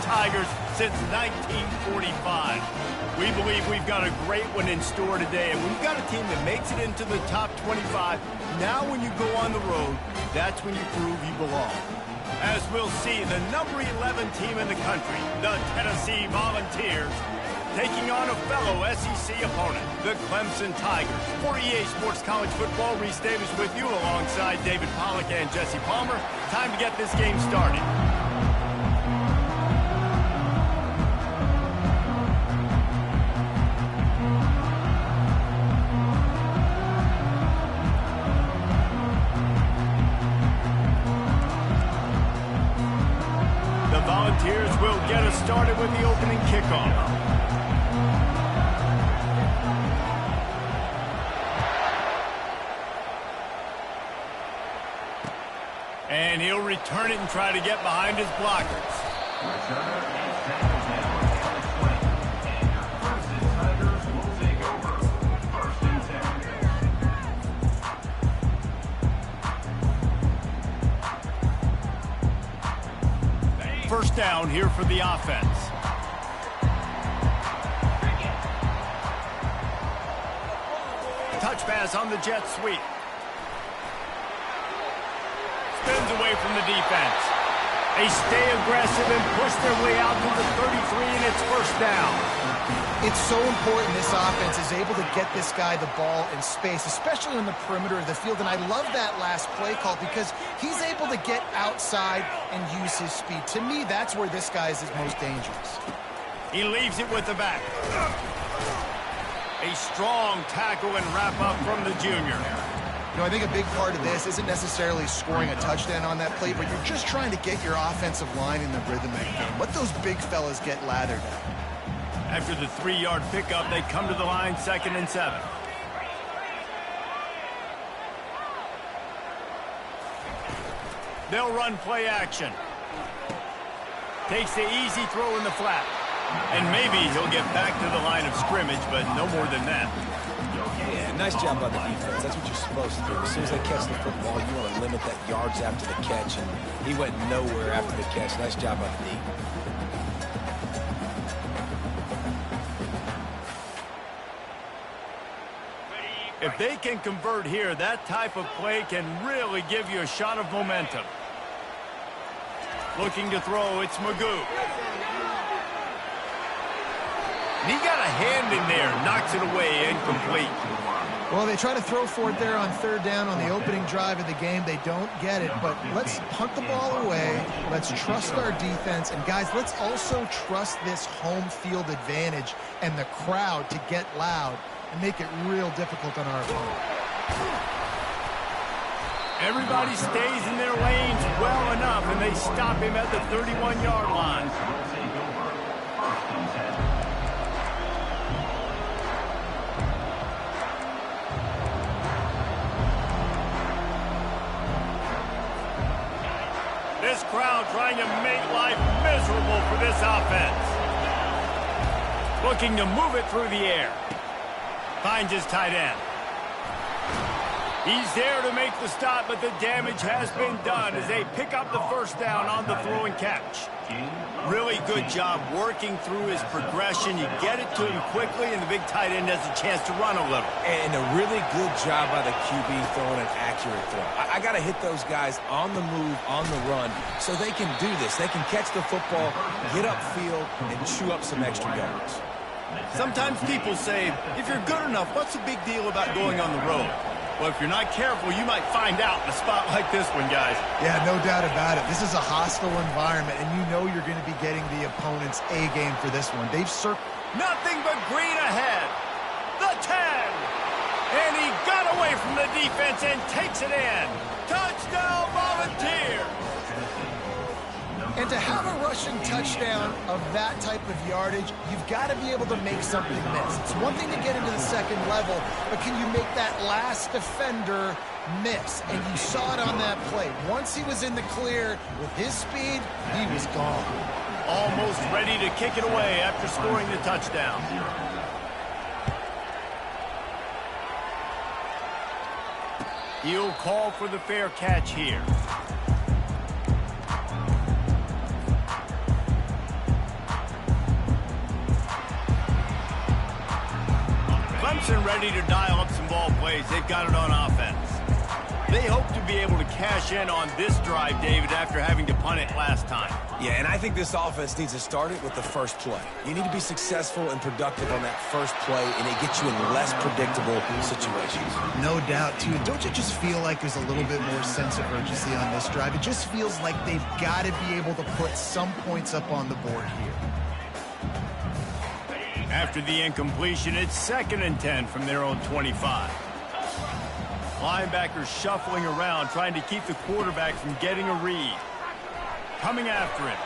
Tigers since 1945. We believe we've got a great one in store today, and we've got a team that makes it into the top 25. Now when you go on the road, that's when you prove you belong. As we'll see, the number 11 team in the country, the Tennessee Volunteers, taking on a fellow SEC opponent, the Clemson Tigers. For EA Sports College Football, Reese Davis with you alongside David Pollack and Jesse Palmer. Time to get this game started. The Volunteers will get us started with the opening kickoff. And he'll return it and try to get behind his blockers. First down here for the offense. Touch pass on the jet sweep. Spins away from the defense. They stay aggressive and push their way out to the 33, and it's first down. It's so important this offense is able to get this guy the ball in space, especially on the perimeter of the field. And I love that last play call because he's able to get outside and use his speed. To me, that's where this guy is his most dangerous. He leaves it with the back. A strong tackle and wrap up from the junior. You know, I think a big part of this isn't necessarily scoring a touchdown on that play, but you're just trying to get your offensive line in the rhythm of the game. Let those big fellas get lathered up. After the 3-yard pickup, they come to the line, 2nd and 7. They'll run play action. Takes the easy throw in the flat. And maybe he'll get back to the line of scrimmage, but no more than that. Yeah, nice job by the defense. That's what you're supposed to do. As soon as they catch the football, you want to limit that yards after the catch, and he went nowhere after the catch. Nice job by the D. If they can convert here, that type of play can really give you a shot of momentum. Looking to throw, it's Magoo. He got a hand in there, knocks it away, incomplete. Well, they try to throw for it there on 3rd down on the opening drive of the game. They don't get it, but let's punt the ball away. Let's trust our defense. And, guys, let's also trust this home field advantage and the crowd to get loud and make it real difficult on our opponent. Everybody stays in their lanes well enough, and they stop him at the 31-yard line. This crowd trying to make life miserable for this offense. Looking to move it through the air. Finds his tight end. He's there to make the stop, but the damage has been done as they pick up the first down on the throw and catch. Really good job working through his progression. You get it to him quickly, and the big tight end has a chance to run a little. And a really good job by the QB throwing an accurate throw. I got to hit those guys on the move, on the run, so they can do this. They can catch the football, get upfield, and chew up some extra yards. Sometimes people say, if you're good enough, what's the big deal about going on the road? Well, if you're not careful, you might find out in a spot like this one, guys. Yeah, no doubt about it. This is a hostile environment, and you know you're going to be getting the opponent's A game for this one. They've circled. Nothing but green ahead. The 10. And he got away from the defense and takes it in. Touchdown, Volunteers. And to have a rushing touchdown of that type of yardage, you've got to be able to make something miss. It's one thing to get into the second level, but can you make that last defender miss? And you saw it on that play. Once he was in the clear with his speed, he was gone. Almost ready to kick it away after scoring the touchdown. He'll call for the fair catch here. Clemson ready to dial up some ball plays. They've got it on offense. They hope to be able to cash in on this drive, David, after having to punt it last time. Yeah, and I think this offense needs to start it with the first play. You need to be successful and productive on that first play, and it gets you in less predictable situations. No doubt, too. Don't you just feel like there's a little bit more sense of urgency on this drive? It just feels like they've got to be able to put some points up on the board here. After the incompletion, it's 2nd and 10 from their own 25. Linebackers shuffling around, trying to keep the quarterback from getting a read. Coming after it.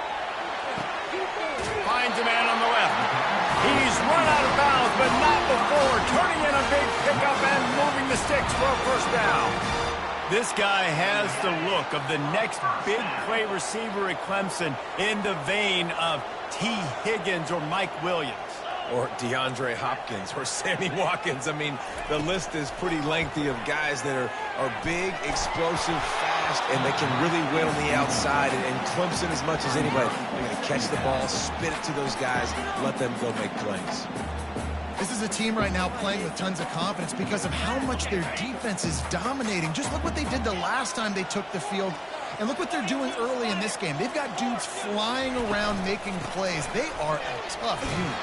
Finds a man on the left. He's run out of bounds, but not before. Turning in a big pickup and moving the sticks for a first down. This guy has the look of the next big play receiver at Clemson, in the vein of T. Higgins or Mike Williams. Or DeAndre Hopkins, or Sammy Watkins. I mean, the list is pretty lengthy of guys that are big, explosive, fast, and they can really win on the outside. And Clemson, as much as anybody, they're going to catch the ball, spit it to those guys, let them go make plays. This is a team right now playing with tons of confidence because of how much their defense is dominating. Just look what they did the last time they took the field, and look what they're doing early in this game. They've got dudes flying around making plays. They are a tough unit.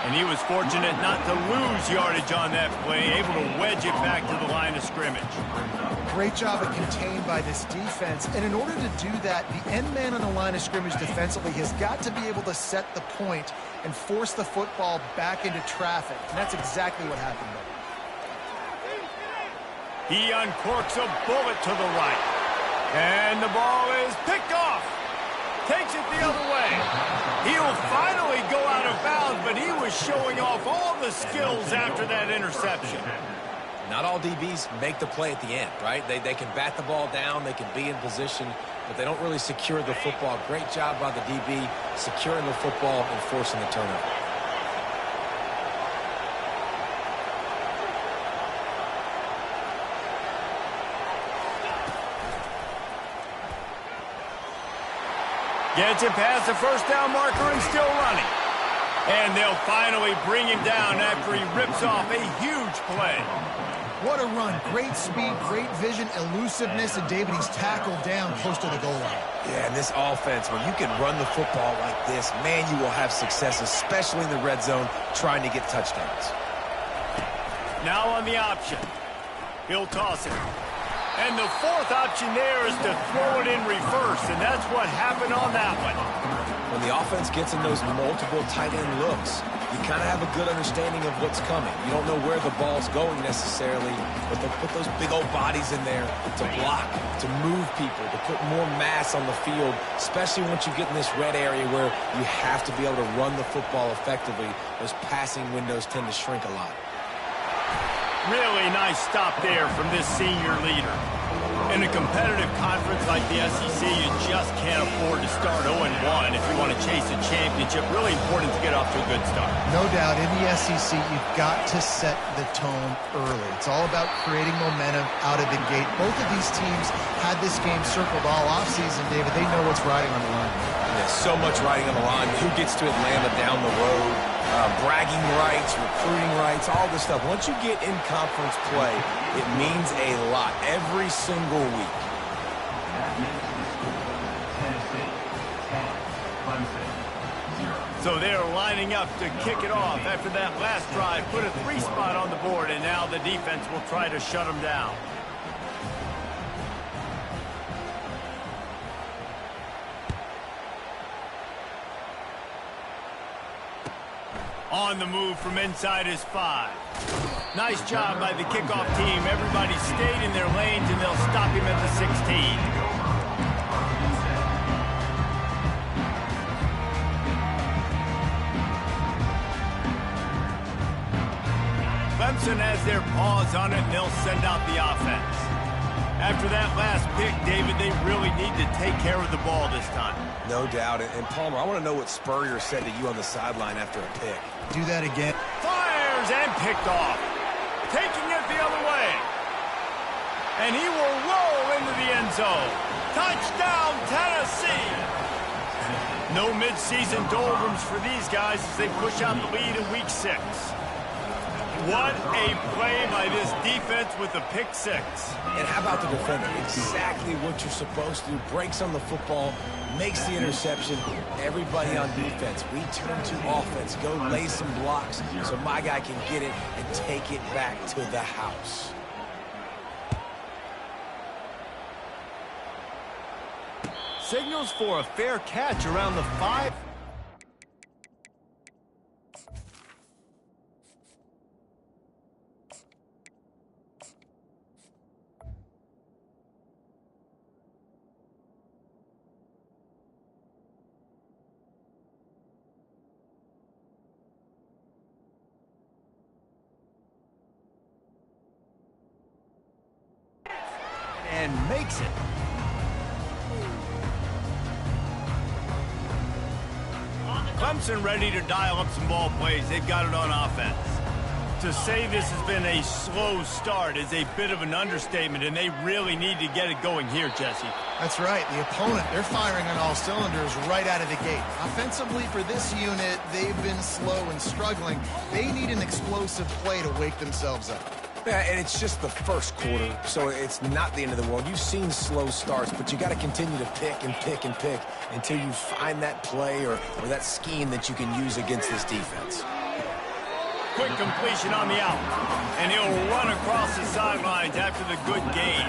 And he was fortunate not to lose yardage on that play, able to wedge it back to the line of scrimmage. Great job of contained by this defense. And in order to do that, the end man on the line of scrimmage defensively has got to be able to set the point and force the football back into traffic. And that's exactly what happened there. He uncorks a bullet to the right. And the ball is picked off. Takes it the other way. He'll finally go out of bounds, but he was showing off all the skills after that interception. Not all DBs make the play at the end, right? They can bat the ball down, they can be in position, but they don't really secure the football. Great job by the DB securing the football and forcing the turnover. Gets it past the first down marker and still running. And they'll finally bring him down after he rips off a huge play. What a run. Great speed, great vision, elusiveness, and David, he's tackled down close to the goal line. Yeah, and this offense, when you can run the football like this, man, you will have success, especially in the red zone, trying to get touchdowns. Now on the option. He'll toss it. And the fourth option there is to throw it in reverse, and that's what happened on that one. When the offense gets in those multiple tight end looks, you kind of have a good understanding of what's coming. You don't know where the ball's going necessarily, but they'll put those big old bodies in there to block, to move people, to put more mass on the field, especially once you get in this red area where you have to be able to run the football effectively. Those passing windows tend to shrink a lot. Really nice stop there from this senior leader. In a competitive conference like the SEC, you just can't afford to start 0-1 if you want to chase a championship. Really important to get off to a good start. No doubt, in the SEC, you've got to set the tone early. It's all about creating momentum out of the gate. Both of these teams had this game circled all offseason, David. They know what's riding on the line. There's so much riding on the line. Who gets to Atlanta down the road? Bragging rights, recruiting rights, all this stuff. Once you get in conference play, it means a lot every single week. So they're lining up to kick it off after that last drive. Put a 3-spot on the board, and now the defense will try to shut them down. On the move from inside his 5. Nice job by the kickoff team. Everybody stayed in their lanes, and they'll stop him at the 16. Clemson has their paws on it, and they'll send out the offense. After that last pick, David, they really need to take care of the ball this time. No doubt. And Palmer, I want to know what Spurrier said to you on the sideline after a pick. Do that again. Fires and picked off. Taking it the other way. And he will roll into the end zone. Touchdown, Tennessee. No midseason doldrums for these guys as they push out the lead in Week 6. What a play by this defense with the pick six. And how about the defender? Exactly what you're supposed to do. Breaks on the football, makes the interception. Everybody on defense, we turn to offense. Go lay some blocks so my guy can get it and take it back to the house. Signals for a fair catch around the 5. And makes it. Clemson ready to dial up some ball plays. They've got it on offense. To say this has been a slow start is a bit of an understatement, and they really need to get it going here, Jesse. That's right. The opponent, they're firing on all cylinders right out of the gate. Offensively for this unit, they've been slow and struggling. They need an explosive play to wake themselves up. Yeah, and it's just the first quarter, so it's not the end of the world. You've seen slow starts, but you got to continue to pick and pick and pick until you find that play or that scheme that you can use against this defense. Quick completion on the out, and he'll run across the sidelines after the good gain.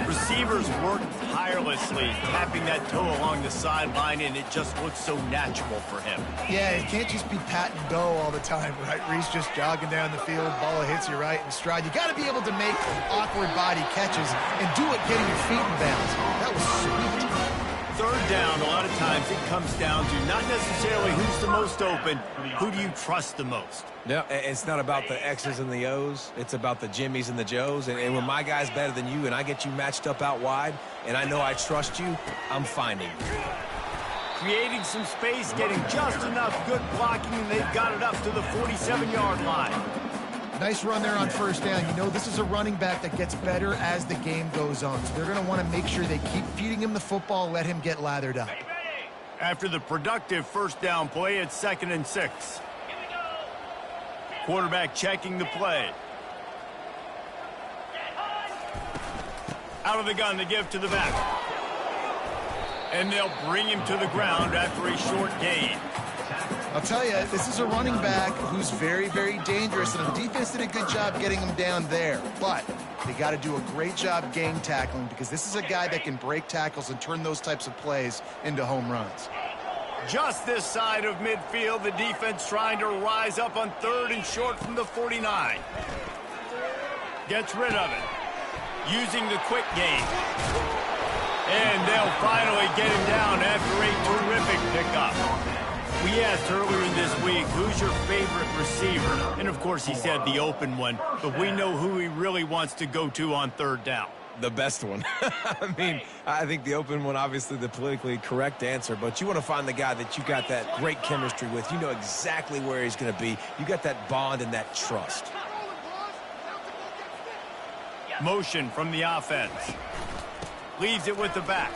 Receivers work tirelessly, tapping that toe along the sideline, and it just looks so natural for him. Yeah, it can't just be pat and go all the time, right? Reese just jogging down the field, ball hits you right in stride. You got to be able to make awkward body catches and do it getting your feet in bounds. That was sweet. Third down, a lot of times it comes down to not necessarily who's the most open, who do you trust the most? Yeah, it's not about the X's and the O's. It's about the Jimmies and the Joes. And when my guy's better than you and I get you matched up out wide and I know I trust you, I'm finding you. Creating some space, getting just enough good blocking, and they've got it up to the 47-yard line. Nice run there on first down. You know, this is a running back that gets better as the game goes on. So they're going to want to make sure they keep feeding him the football, let him get lathered up. After the productive first down play, it's 2nd and 6. Quarterback checking the play. Out of the gun to give to the back. And they'll bring him to the ground after a short gain. I'll tell you, this is a running back who's very, very dangerous, and the defense did a good job getting him down there. But they got to do a great job gang tackling because this is a guy that can break tackles and turn those types of plays into home runs. Just this side of midfield, the defense trying to rise up on 3rd and short from the 49. Gets rid of it. Using the quick game. And they'll finally get him down after a terrific pickup. We asked earlier in this week, who's your favorite receiver? And, of course, he said the open one, but we know who he really wants to go to on 3rd down. The best one. I mean, I think the open one, obviously the politically correct answer, but you want to find the guy that you got that great chemistry with. You know exactly where he's going to be. You got that bond and that trust. Motion from the offense. Leaves it with the back.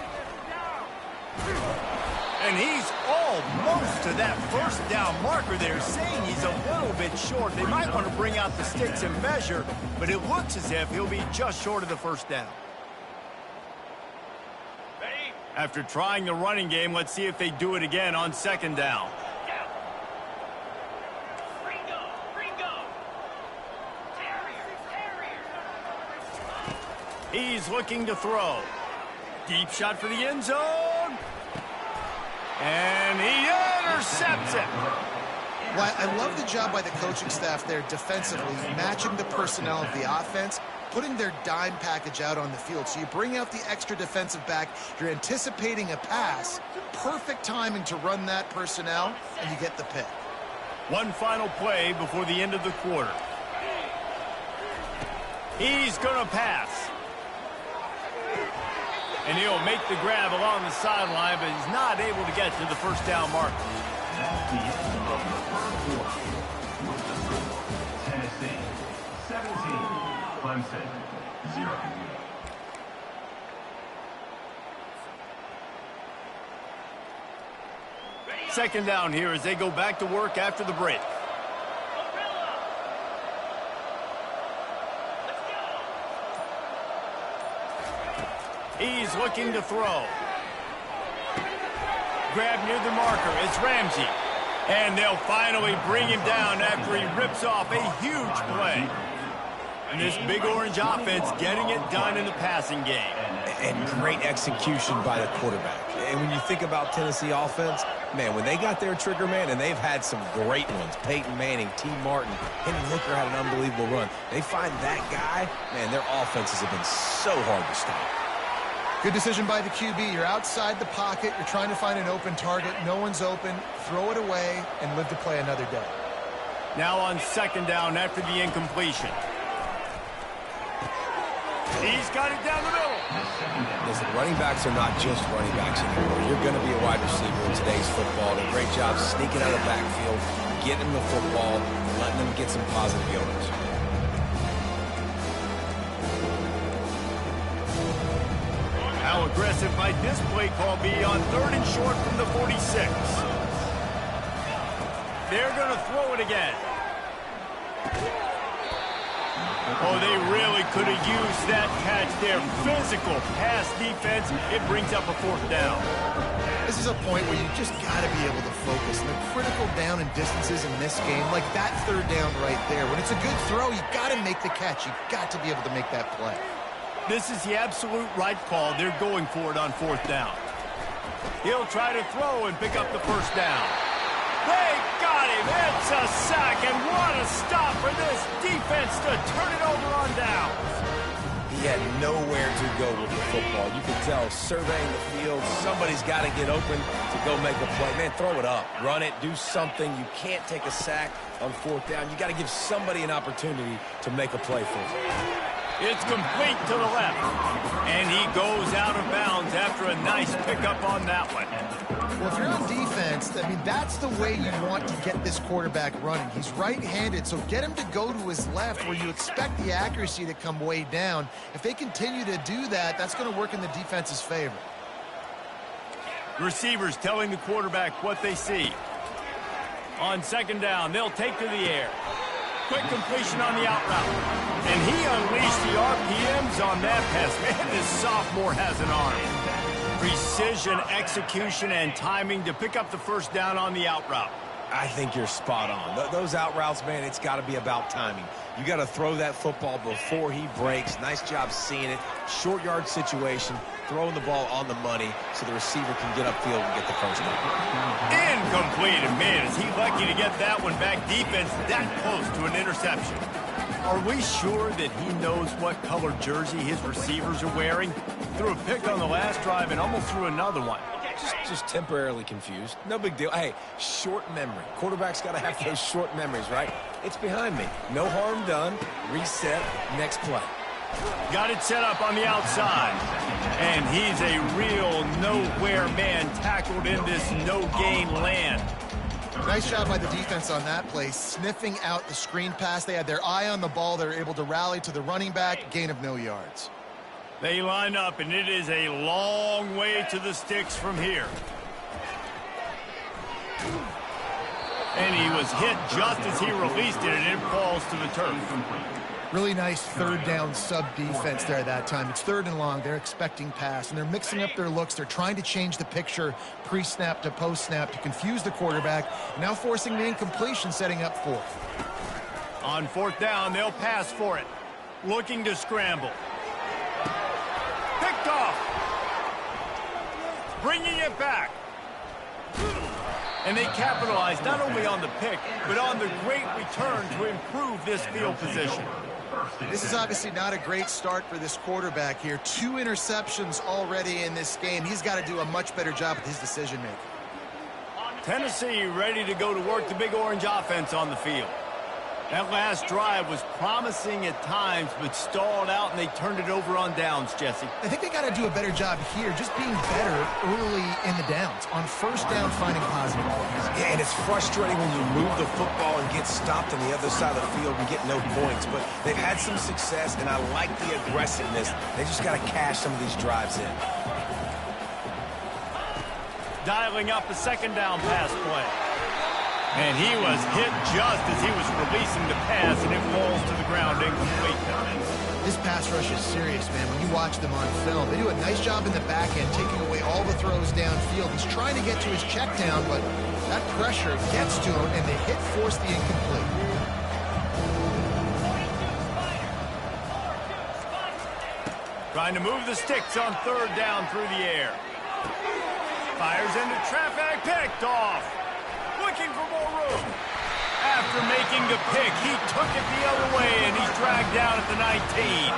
And he's almost to that first down marker there, saying he's a little bit short. They might want to bring out the sticks and measure, but it looks as if he'll be just short of the first down. After trying the running game, let's see if they do it again on 2nd down. He's looking to throw. Deep shot for the end zone. And he intercepts it. Well, I love the job by the coaching staff there defensively, matching the personnel of the offense, putting their dime package out on the field. So you bring out the extra defensive back, you're anticipating a pass, perfect timing to run that personnel, and you get the pick. One final play before the end of the quarter. He's going to pass. And he'll make the grab along the sideline, but he's not able to get to the first down mark. Tennessee, 17, Clemson, 0. Second down here as they go back to work after the break. He's looking to throw. Grab near the marker. It's Ramsey. And they'll finally bring him down after he rips off a huge play. And this Big Orange offense getting it done in the passing game. And great execution by the quarterback. And when you think about Tennessee offense, man, when they got their trigger man, and they've had some great ones, Peyton Manning, T. Martin, Henry Hooker had an unbelievable run. They find that guy, man, their offenses have been so hard to stop. Good decision by the QB. You're outside the pocket. You're trying to find an open target. No one's open. Throw it away and live to play another day. Now on second down after the incompletion. He's got it down the middle. Listen, running backs are not just running backs anymore. You're going to be a wide receiver in today's football. Did a great job sneaking out of the backfield, getting them the football, and letting them get some positive yards. How aggressive might this play call be on 3rd and short from the 46? They're going to throw it again. Oh, they really could have used that catch there. Physical pass defense. It brings up a 4th down. This is a point where you just got to be able to focus. And the critical down and distances in this game, like that 3rd down right there, when it's a good throw, you got to make the catch. You got to be able to make that play. This is the absolute right call. They're going for it on 4th down. He'll try to throw and pick up the 1st down. They got him. It's a sack, and what a stop for this defense to turn it over on downs. He had nowhere to go with the football. You can tell, surveying the field, somebody's got to get open to go make a play. Man, throw it up. Run it. Do something. You can't take a sack on 4th down. You got to give somebody an opportunity to make a play for you. It's complete to the left. And he goes out of bounds after a nice pickup on that one. Well, if you're on defense, I mean, that's the way you want to get this quarterback running. He's right-handed, so get him to go to his left where you expect the accuracy to come way down. If they continue to do that, that's going to work in the defense's favor. Receivers telling the quarterback what they see. On second down, they'll take to the air. Quick completion on the out route. And he unleashed the RPMs on that pass. Man, this sophomore has an arm. Precision, execution, and timing to pick up the 1st down on the out route. I think you're spot on. Those out routes, man, it's got to be about timing. You got to throw that football before he breaks. Nice job seeing it. Short yard situation, throwing the ball on the money so the receiver can get upfield and get the 1st down. Incomplete. And man, is he lucky to get that one back. Defense that close to an interception. Are we sure that he knows what color jersey his receivers are wearing? Threw a pick on the last drive and almost threw another one. Just temporarily confused. No big deal. Hey, short memory. Quarterback's got to have those short memories, right? It's behind me. No harm done. Reset. Next play. Got it set up on the outside. And he's a real nowhere man tackled in this no-gain land. Nice job by the defense on that play, sniffing out the screen pass. They had their eye on the ball. They were able to rally to the running back, gain of no yards. They line up, and it is a long way to the sticks from here. And he was hit just as he released it, and it falls to the turf. Really nice 3rd down sub-defense there that time. It's 3rd and long. They're expecting pass, and they're mixing up their looks. They're trying to change the picture pre-snap to post-snap to confuse the quarterback, now forcing the incompletion, setting up 4th. On 4th down, they'll pass for it. Looking to scramble. Picked off. Bringing it back. And they capitalized not only on the pick, but on the great return to improve this field position. This is obviously not a great start for this quarterback here. 2 interceptions already in this game. He's got to do a much better job with his decision-making. Tennessee ready to go to work the Big Orange offense on the field. That last drive was promising at times, but stalled out, and they turned it over on downs, Jesse. I think they got to do a better job here, just being better early in the downs. On 1st down, finding positive plays. Yeah, and it's frustrating when you move the football and get stopped on the other side of the field and get no points. But they've had some success, and I like the aggressiveness. They just got to cash some of these drives in. Dialing up a 2nd down pass play. And he was hit just as he was releasing the pass, and it falls to the ground incomplete. This pass rush is serious, man. When you watch them on film, they do a nice job in the back end, taking away all the throws downfield. He's trying to get to his check down, but that pressure gets to him, and the hit forced the incomplete. Trying to move the sticks on third down through the air. Fires into traffic, picked off. Looking for more room. After making the pick, he took it the other way, and he's dragged down at the 19.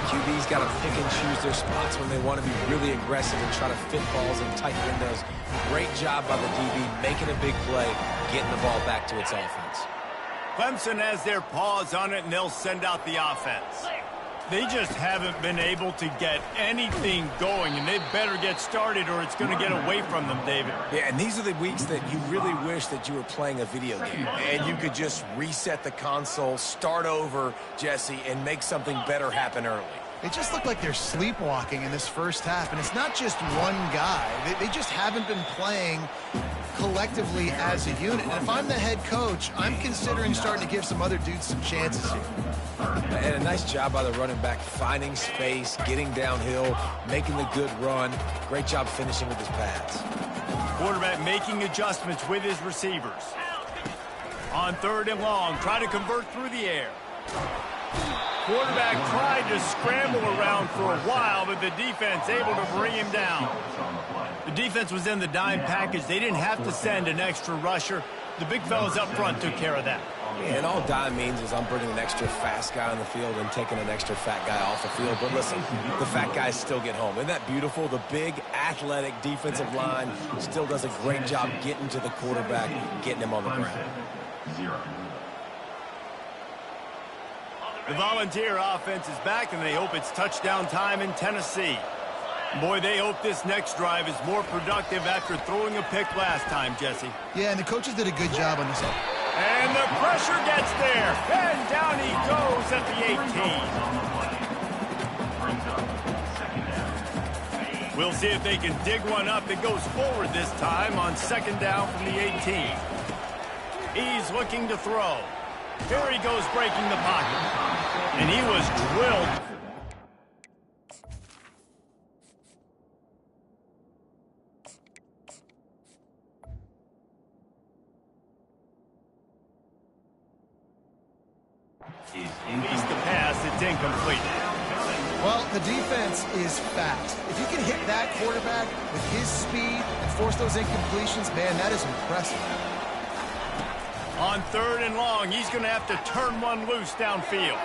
QB's got to pick and choose their spots when they want to be really aggressive and try to fit balls in tight windows. Great job by the DB, making a big play, getting the ball back to its offense. Clemson has their paws on it, and they'll send out the offense. They just haven't been able to get anything going, and they better get started or it's going to get away from them, David. Yeah, and these are the weeks that you really wish that you were playing a video game and you could just reset the console, start over, Jesse, and make something better happen early. It just looked like they're sleepwalking in this first half, and it's not just one guy. They just haven't been playing collectively as a unit. And if I'm the head coach, I'm considering starting to give some other dudes some chances here. And a nice job by the running back, finding space, getting downhill, making the good run. Great job finishing with his pads. Quarterback making adjustments with his receivers. On third and long, try to convert through the air. Quarterback tried to scramble around for a while, but the defense able to bring him down. The defense was in the dime package. They didn't have to send an extra rusher. The big fellas up front took care of that. And all dime means is I'm bringing an extra fast guy on the field and taking an extra fat guy off the field. But listen, the fat guys still get home. Isn't that beautiful? The big, athletic defensive line still does a great job getting to the quarterback, getting him on the ground. The Volunteer offense is back, and they hope it's touchdown time in Tennessee. Boy, they hope this next drive is more productive after throwing a pick last time, Jesse. Yeah, and the coaches did a good job on this. And the pressure gets there. And down he goes at the 18. We'll see if they can dig one up. It goes forward this time on second down from the 18. He's looking to throw. Here he goes breaking the pocket. And he was drilled. He's the pass. It's incomplete. Well, the defense is fast. If you can hit that quarterback with his speed and force those incompletions, man, that is impressive. On third and long, he's going to have to turn one loose downfield.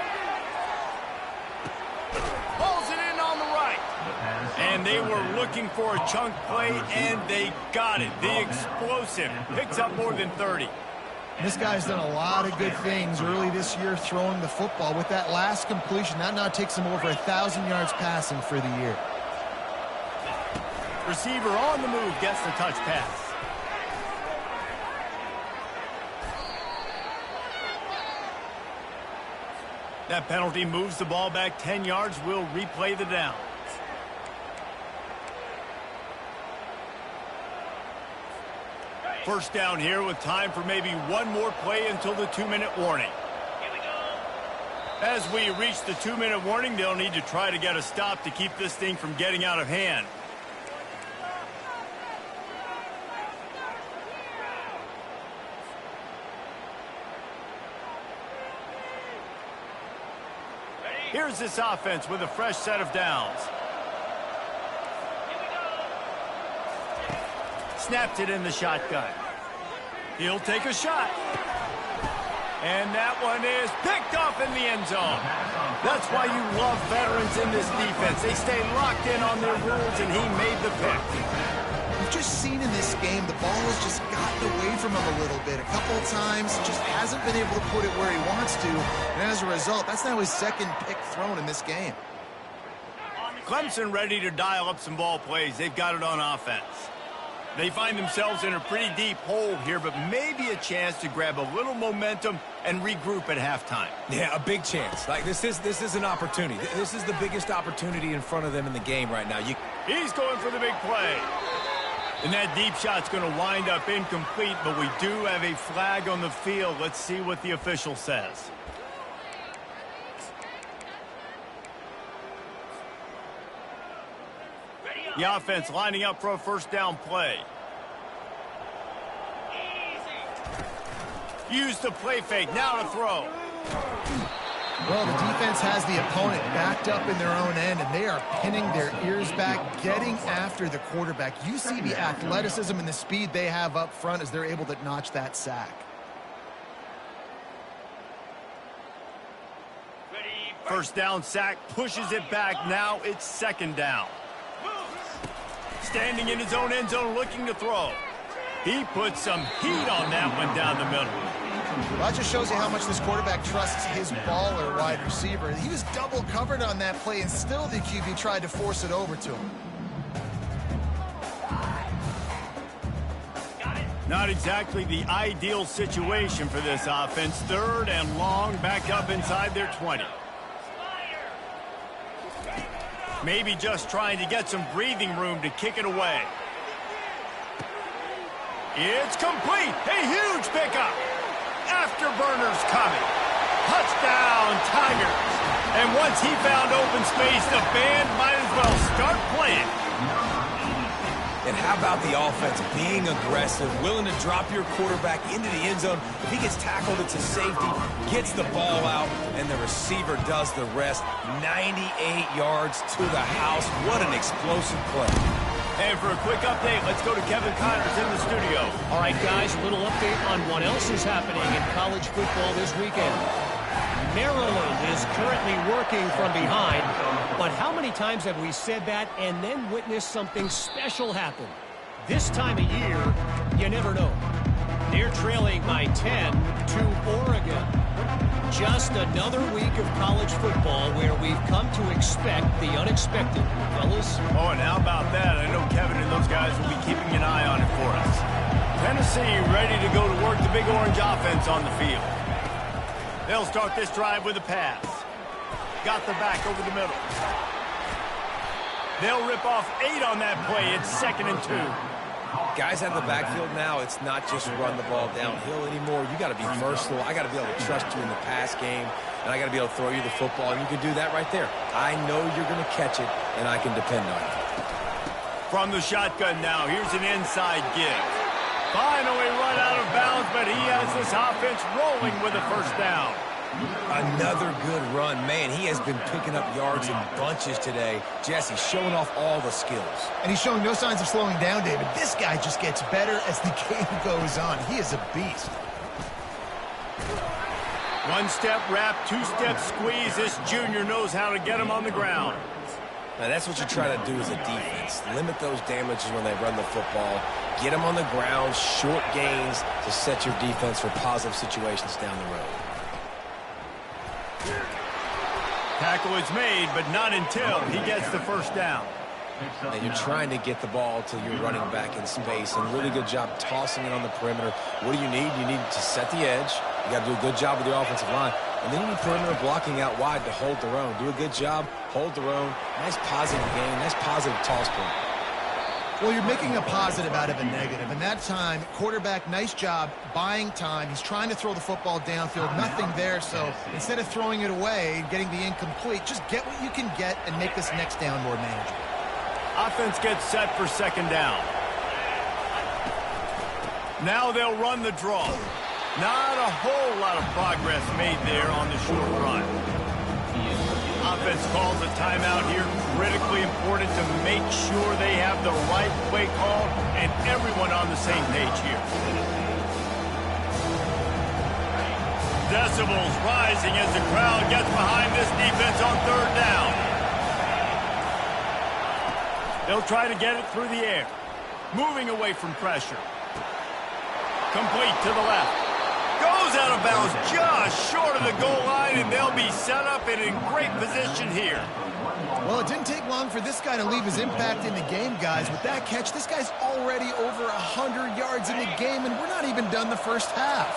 Pulls it in on the right. And they were looking for a chunk play, and they got it. The explosive picks up more than 30. This guy's done a lot of good things early this year throwing the football. With that last completion, that now takes him over 1,000 yards passing for the year. Receiver on the move gets the touch pass. That penalty moves the ball back 10 yards. We'll replay the down. First down here with time for maybe one more play until the 2-minute warning. As we reach the 2-minute warning, they'll need to try to get a stop to keep this thing from getting out of hand. Here's this offense with a fresh set of downs. Snapped it in the shotgun. He'll take a shot. And that one is picked off in the end zone. That's why you love veterans in this defense. They stay locked in on their rules, and he made the pick. We've just seen in this game the ball has just gotten away from him a little bit. A couple of times, just hasn't been able to put it where he wants to. And as a result, that's now his second pick thrown in this game. Clemson ready to dial up some ball plays. They've got it on offense. They find themselves in a pretty deep hole here, but maybe a chance to grab a little momentum and regroup at halftime. Yeah, a big chance. Like this is an opportunity. This is the biggest opportunity in front of them in the game right now. He's going for the big play. And that deep shot's going to wind up incomplete, but we do have a flag on the field. Let's see what the official says. The offense lining up for a first down play. Use the play fake. Now to throw. Well, the defense has the opponent backed up in their own end, and they are pinning their ears back, getting after the quarterback. You see the athleticism and the speed they have up front as they're able to notch that sack. First down sack, pushes it back. Now it's second down. Standing in his own end zone, looking to throw. He put some heat on that one down the middle. Well, that just shows you how much this quarterback trusts his baller wide receiver. He was double covered on that play, and still the QB tried to force it over to him. Not exactly the ideal situation for this offense. Third and long, back up inside their 20. Maybe just trying to get some breathing room to kick it away. It's complete. A huge pickup. Afterburners coming. Touchdown, Tigers. And once he found open space, the band might as well start playing. And how about the offense being aggressive, willing to drop your quarterback into the end zone? If he gets tackled, it's a safety, gets the ball out, and the receiver does the rest. 98 yards to the house. What an explosive play. And for a quick update, let's go to Kevin Connors in the studio. All right, guys, a little update on what else is happening in college football this weekend. Maryland is currently working from behind, but how many times have we said that and then witnessed something special happen? This time of year, you never know. They're trailing by 10 to Oregon. Just another week of college football where we've come to expect the unexpected. Fellas? Oh, and how about that? I know Kevin and those guys will be keeping an eye on it for us. Tennessee ready to go to work the Big Orange offense on the field. They'll start this drive with a pass. Got the back over the middle. They'll rip off 8 on that play. It's 2nd and 2. Guys out of the backfield now, it's not just run the ball downhill anymore. You got to be versatile. I got to be able to trust you in the pass game, and I got to be able to throw you the football, and you can do that right there. I know you're going to catch it, and I can depend on it. From the shotgun now, here's an inside give. Finally run out of bounds, but he has this offense rolling with a first down. Another good run. Man, he has been picking up yards in bunches today. Jesse showing off all the skills. And he's showing no signs of slowing down, David. This guy just gets better as the game goes on. He is a beast. One-step wrap, two-step squeeze. This junior knows how to get him on the ground. Now, that's what you try to do as a defense. Limit those damages when they run the football. Get them on the ground, short gains to set your defense for positive situations down the road. Tackle is made, but not until he gets the first down. And you're trying to get the ball to your running back in space, and really good job tossing it on the perimeter. What do you need? You need to set the edge. You got to do a good job with the offensive line. And then you need perimeter blocking out wide to hold their own. Do a good job, hold their own. Nice positive game, nice positive toss point. Well, you're making a positive out of a negative. And that time, quarterback, nice job buying time. He's trying to throw the football downfield. Nothing there, so instead of throwing it away, getting the incomplete, just get what you can get and make this next down more manageable. Offense gets set for second down. Now they'll run the draw. Not a whole lot of progress made there on the short run. Offense calls a timeout here. Critically important to make sure they have the right play call and everyone on the same page here. Decibels rising as the crowd gets behind this defense on third down. They'll try to get it through the air. Moving away from pressure. Complete to the left. Goes out of bounds just short of the goal line, and they'll be set up and in great position here. Well, it didn't take long for this guy to leave his impact in the game, guys. With that catch, this guy's already over 100 yards in the game, and we're not even done the first half.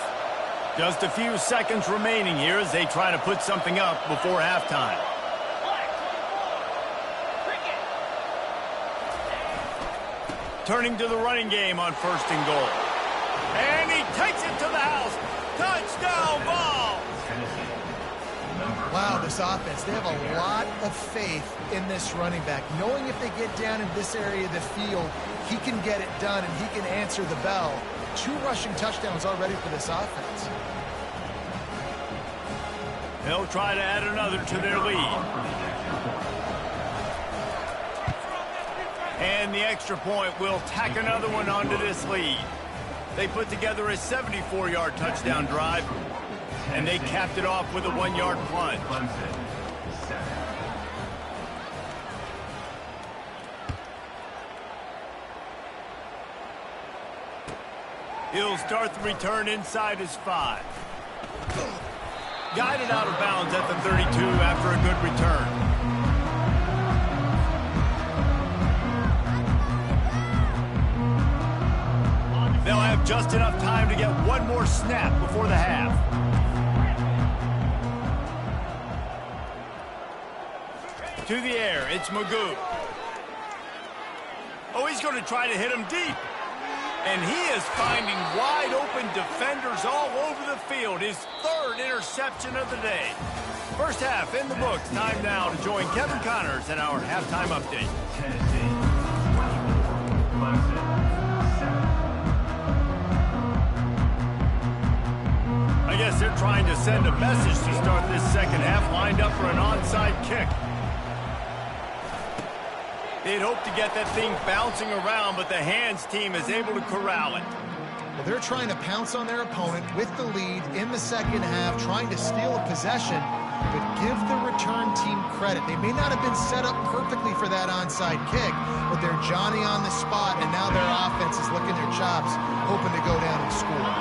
Just a few seconds remaining here as they try to put something up before halftime. Turning to the running game on first and goal. And he takes it to the house. Touchdown ball. Tennessee, number Wow, this offense, they have a lot of faith in this running back, knowing if they get down in this area of the field, he can get it done and he can answer the bell. 2 rushing touchdowns already for this offense. They'll try to add another to their lead. And the extra point will tack another one onto this lead. They put together a 74-yard touchdown drive, and they capped it off with a 1-yard plunge. He'll start the return inside his 5. Guided out of bounds at the 32 after a good return. They'll have just enough time to get one more snap before the half. To the air, it's Magoo. Oh, he's going to try to hit him deep. And he is finding wide open defenders all over the field. His 3rd interception of the day. First half in the books. Time now to join Kevin Connors in our halftime update. Tennessee, 24, Clemson, 7. I guess they're trying to send a message to start this second half, lined up for an onside kick. They'd hope to get that thing bouncing around, but the hands team is able to corral it. Well, they're trying to pounce on their opponent with the lead in the second half, trying to steal a possession, but give the return team credit. They may not have been set up perfectly for that onside kick, but they're Johnny on the spot, and now their offense is licking their chops, hoping to go down and score.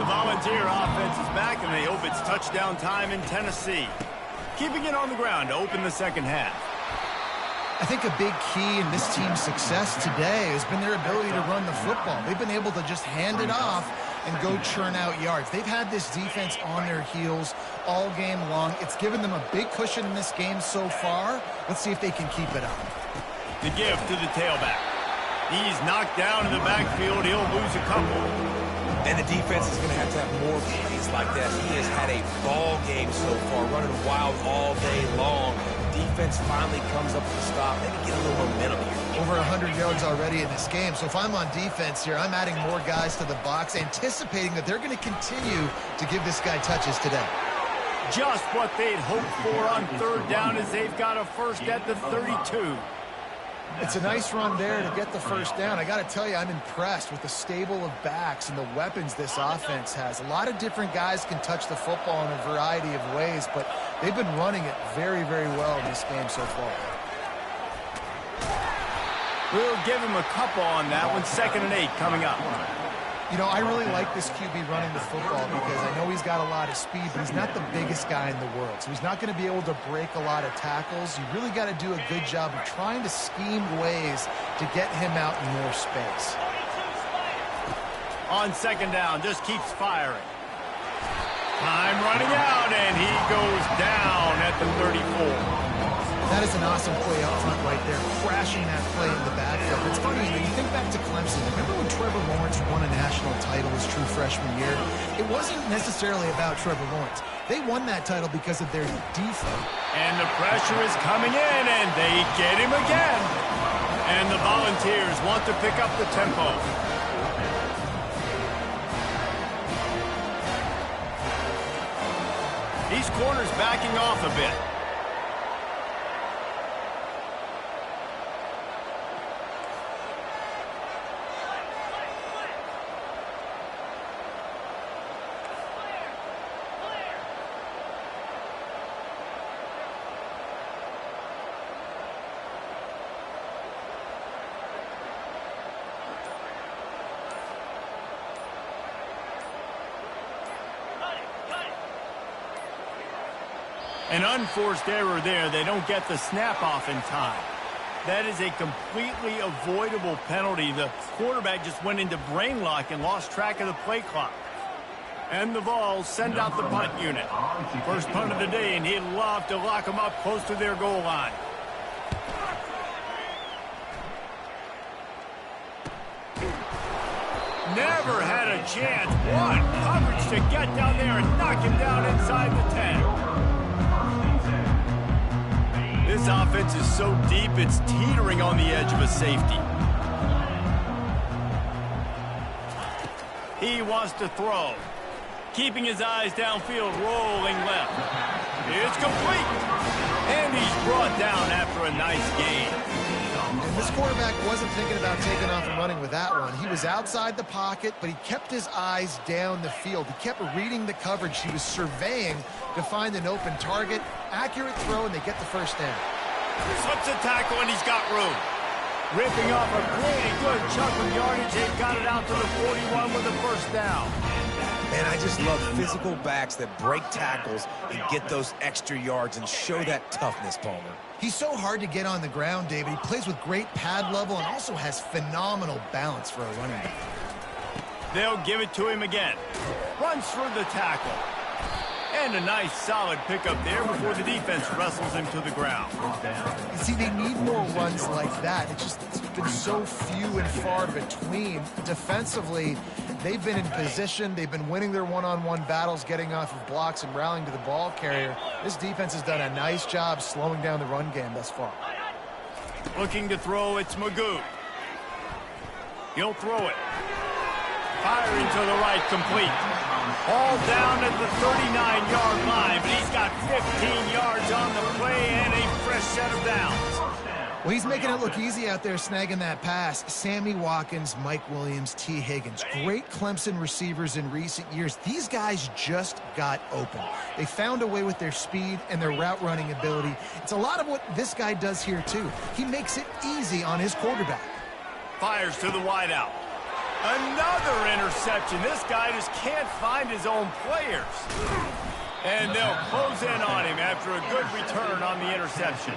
The Volunteer offense is back, and they hope it's touchdown time in Tennessee. Keeping it on the ground to open the second half. I think a big key in this team's success today has been their ability to run the football. They've been able to just hand it off and go churn out yards. They've had this defense on their heels all game long. It's given them a big cushion in this game so far. Let's see if they can keep it up. The give to the tailback. He's knocked down in the backfield. He'll lose a couple. And the defense is going to have more plays like that. He has had a ball game so far, running wild all day long. Defense finally comes up with a stop. They can get a little momentum here. Over 100 yards already in this game. So if I'm on defense here, I'm adding more guys to the box, anticipating that they're going to continue to give this guy touches today. Just what they'd hoped for on 3rd down as they've got a first at the 32. It's a nice run there to get the first down. I got to tell you, I'm impressed with the stable of backs and the weapons this offense has. A lot of different guys can touch the football in a variety of ways, but they've been running it very, very well in this game so far. We'll give him a couple on that one. 2nd and 8 coming up. You know, I really like this QB running the football because I know he's got a lot of speed, but he's not the biggest guy in the world. So he's not going to be able to break a lot of tackles. You really got to do a good job of trying to scheme ways to get him out in more space. On 2nd down, just keeps firing. Time running out, and he goes down at the 34. That is an awesome play up front right there, crashing that play in the backfield. It's funny, you know, you think back to Clemson. Remember when Trevor Lawrence won a national title his true freshman year? It wasn't necessarily about Trevor Lawrence. They won that title because of their defense. And the pressure is coming in, and they get him again. And the Volunteers want to pick up the tempo. These corners backing off a bit. An unforced error there. They don't get the snap off in time. That is a completely avoidable penalty. The quarterback just went into brain lock and lost track of the play clock. And the Vols send out the punt unit. First punt of the day, and he'd love to lock them up close to their goal line. Never had a chance. What coverage to get down there and knock him down inside the 10. This offense is so deep, it's teetering on the edge of a safety. He wants to throw. Keeping his eyes downfield, rolling left. It's complete. And he's brought down after a nice gain. And this quarterback wasn't thinking about taking off and running with that one. He was outside the pocket, but he kept his eyes down the field. He kept reading the coverage. He was surveying to find an open target. Accurate throw, and they get the first down. Slips a tackle, and he's got room. Ripping off a pretty good chunk of yardage. They've got it out to the 41 with a first down. Man, I just love physical backs that break tackles and get those extra yards and show that toughness, Palmer. He's so hard to get on the ground, David. He plays with great pad level and also has phenomenal balance for a running back. They'll give it to him again. Runs through the tackle. And a nice solid pickup there before the defense wrestles him to the ground. You see, they need more runs like that. It's been so few and far between. Defensively, they've been in position. They've been winning their one-on-one battles, getting off of blocks and rallying to the ball carrier. This defense has done a nice job slowing down the run game thus far. Looking to throw, it's Magoo. He'll throw it. Firing to the right, complete. All down at the 39-yard line, but he's got 15 yards on the play and a fresh set of downs. Well, he's making it look easy out there snagging that pass. Sammy Watkins, Mike Williams, T. Higgins. Great Clemson receivers in recent years. These guys just got open. They found a way with their speed and their route running ability. It's a lot of what this guy does here, too. He makes it easy on his quarterback. Fires to the wideout. Another interception. This guy just can't find his own players. And they'll close in on him after a good return on the interception.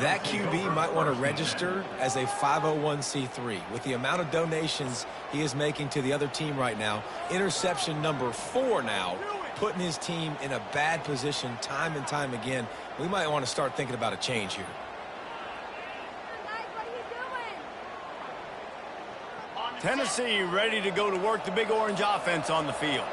That QB might want to register as a 501c3. With the amount of donations he is making to the other team right now, interception number 4 now, putting his team in a bad position time and time again. We might want to start thinking about a change here. Tennessee ready to go to work the Big Orange offense on the field.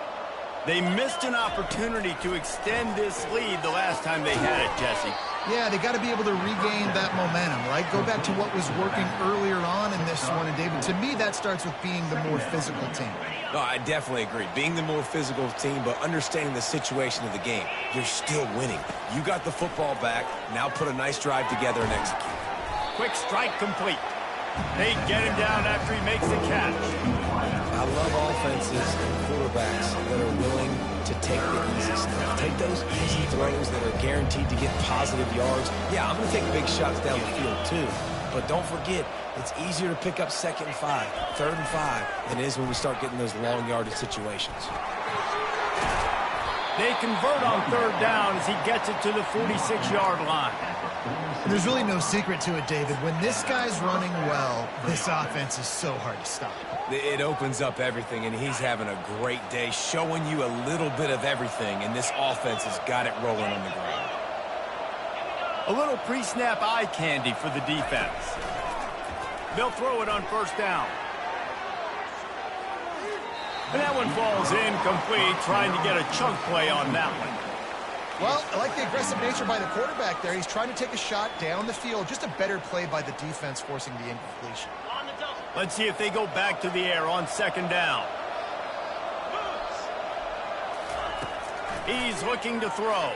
They missed an opportunity to extend this lead the last time they had it, Jesse. Yeah, they got to be able to regain that momentum, right? Go back to what was working earlier on in this one. And, David, to me, that starts with being the more physical team. No, I definitely agree. Being the more physical team, but understanding the situation of the game. You're still winning. You got the football back. Now put a nice drive together and execute. Quick strike complete. They get him down after he makes the catch. I love offenses and quarterbacks that are willing to take the easy stuff. Take those easy throws that are guaranteed to get positive yards. Yeah, I'm going to take big shots down the field too. But don't forget, it's easier to pick up 2nd and 5, 3rd and 5 than it is when we start getting those long yardage situations. They convert on 3rd down as he gets it to the 46-yard line. There's really no secret to it, David. When this guy's running well, this offense is so hard to stop. It opens up everything, and he's having a great day, showing you a little bit of everything, and this offense has got it rolling on the ground. A little pre-snap eye candy for the defense. They'll throw it on 1st down. And that one falls incomplete, trying to get a chunk play on that one. Well, I like the aggressive nature by the quarterback there. He's trying to take a shot down the field. Just a better play by the defense forcing the incompletion. Let's see if they go back to the air on 2nd down. He's looking to throw.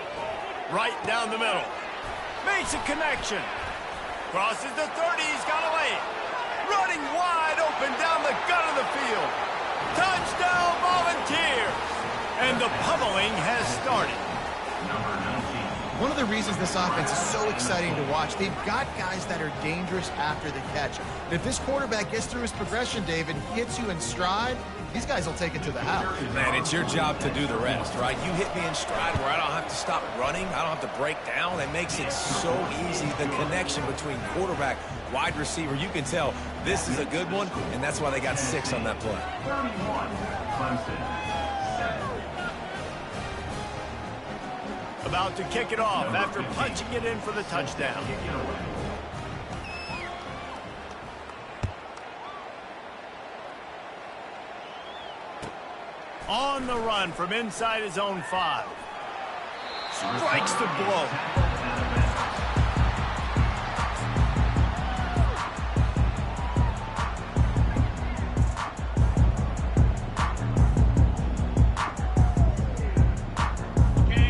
Right down the middle. Makes a connection. Crosses the 30. He's got a lane. Running wide open down the gut of the field. Touchdown, Volunteers! And the pummeling has started. One of the reasons this offense is so exciting to watch, they've got guys that are dangerous after the catch. And if this quarterback gets through his progression, David, hits you in stride, these guys will take it to the house. Man, it's your job to do the rest, right? You hit me in stride where I don't have to stop running. I don't have to break down. It makes it so easy. The connection between quarterback, wide receiver, you can tell this is a good one, and that's why they got 6 on that play. 31, Clemson. About to kick it off after punching it in for the touchdown. On the run from inside his own 5. Strikes the blow.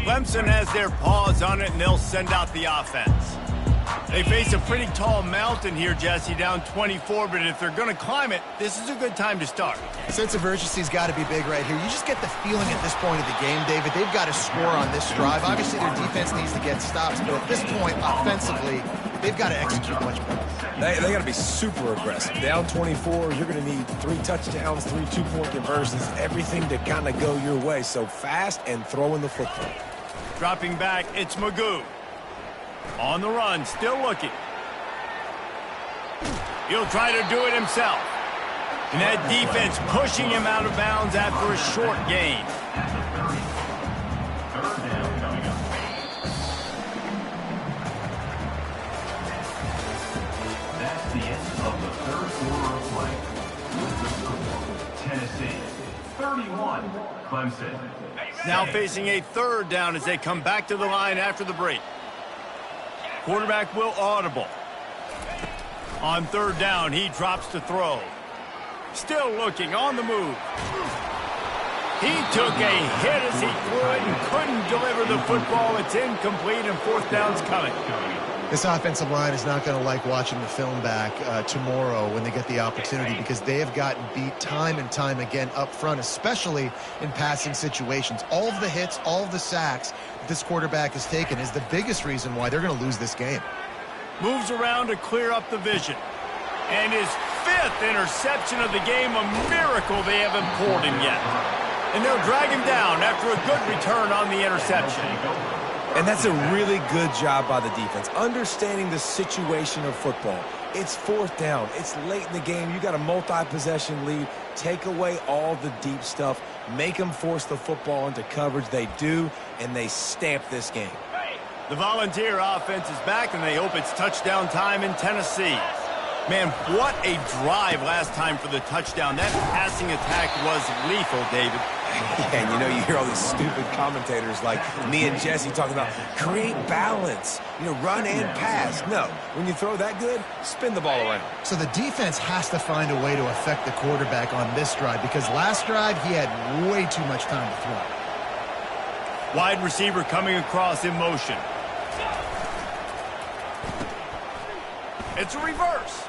Clemson has their paws on it, and they'll send out the offense. They face a pretty tall mountain here, Jesse, down 24, but if they're going to climb it, this is a good time to start. Sense of urgency's got to be big right here. You just get the feeling at this point of the game, David, they've got to score on this drive. Obviously, their defense needs to get stops, but at this point, offensively, they've got to execute much better. They got to be super aggressive. Down 24, you're going to need 3 touchdowns, 3 two-point conversions, everything to kind of go your way. So fast and throwing the football. Dropping back, it's Magoo. On the run, still looking. He'll try to do it himself. And that defense pushing him out of bounds after a short gain. Third down coming up. That's the end of the third quarter of play. With the score, Tennessee 31, Clemson. Now facing a third down as they come back to the line after the break. Quarterback will audible. On third down, he drops to throw. Still looking, on the move. He took a hit as he threw it and couldn't deliver the football. It's incomplete, and fourth down's coming. This offensive line is not going to like watching the film back tomorrow when they get the opportunity, because they have gotten beat time and time again up front, especially in passing situations. All of the hits, all of the sacks that this quarterback has taken is the biggest reason why they're going to lose this game. Moves around to clear up the vision. And his 5th interception of the game, a miracle they haven't pulled him yet. And they'll drag him down after a good return on the interception. And that's a really good job by the defense, understanding the situation of football. It's fourth down. It's late in the game. You got a multi-possession lead. Take away all the deep stuff. Make them force the football into coverage. They do, and they stamp this game. The Volunteer offense is back, and they hope it's touchdown time in Tennessee. Man, what a drive last time for the touchdown. That passing attack was lethal, David. Yeah, and you know, you hear all these stupid commentators like me and Jesse talking about create balance, run and pass. No, when you throw that good, spin the ball around. So the defense has to find a way to affect the quarterback on this drive, because last drive he had way too much time to throw. Wide receiver coming across in motion. It's a reverse.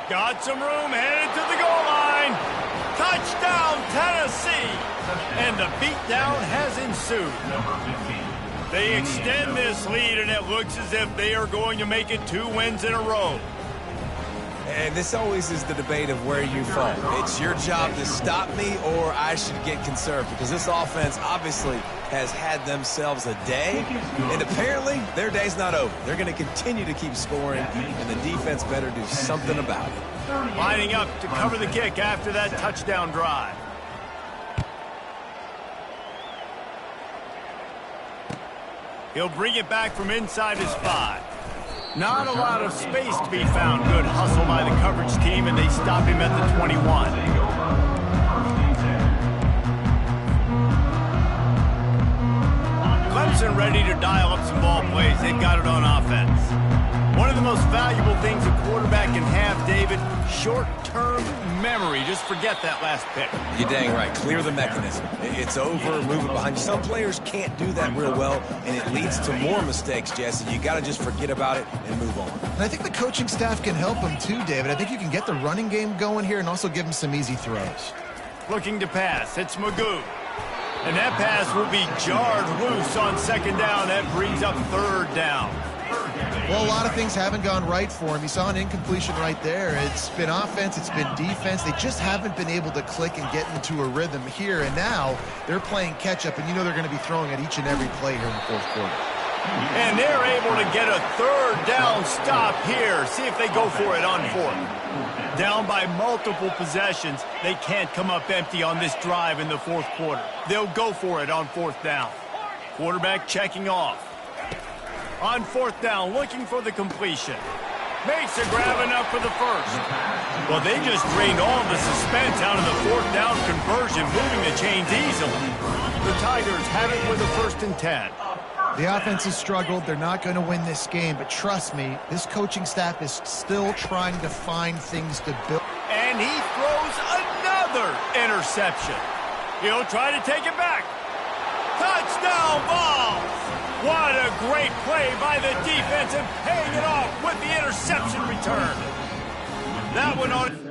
Got some room, headed to the goal line. Touchdown, Tennessee! And the beatdown has ensued. They extend this lead, and it looks as if they are going to make it 2 wins in a row. And this always is the debate of where you fall. It's your job to stop me, or I should get conserved, because this offense obviously has had themselves a day, and apparently their day's not over. They're going to continue to keep scoring, and the defense better do something about it. Lining up to cover the kick after that touchdown drive. He'll bring it back from inside his 5. Not a lot of space to be found. Good hustle by the coverage team, and they stop him at the 21. Clemson ready to dial up some ball plays. They've got it on offense. One of the most valuable things a quarterback can have, David, short-term memory. Just forget that last pick. You're dang right. Clear the mechanism. It's over, move it behind you. Some players can't do that real well, and it leads to more mistakes, Jesse. You got to just forget about it and move on. And I think the coaching staff can help him too, David. I think you can get the running game going here and also give him some easy throws. Looking to pass. It's Magoo. And that pass will be jarred loose on second down. That brings up third down. Well, a lot of things haven't gone right for him. You saw an incompletion right there. It's been offense, it's been defense. They just haven't been able to click and get into a rhythm here. And now they're playing catch-up, and they're going to be throwing at each and every play here in the fourth quarter. And they're able to get a third down stop here. See if they go for it on fourth. Down by multiple possessions. They can't come up empty on this drive in the fourth quarter. They'll go for it on fourth down. Quarterback checking off. On fourth down, looking for the completion. Makes a grab enough for the first. Well, they just drained all the suspense out of the fourth down conversion, moving the chains easily. The Tigers have it with a 1st and 10. The offense has struggled. They're not going to win this game, but trust me, this coaching staff is still trying to find things to build. And he throws another interception. He'll try to take it back. Touchdown ball! What a great play by the defense and paying it off with the interception return. That one on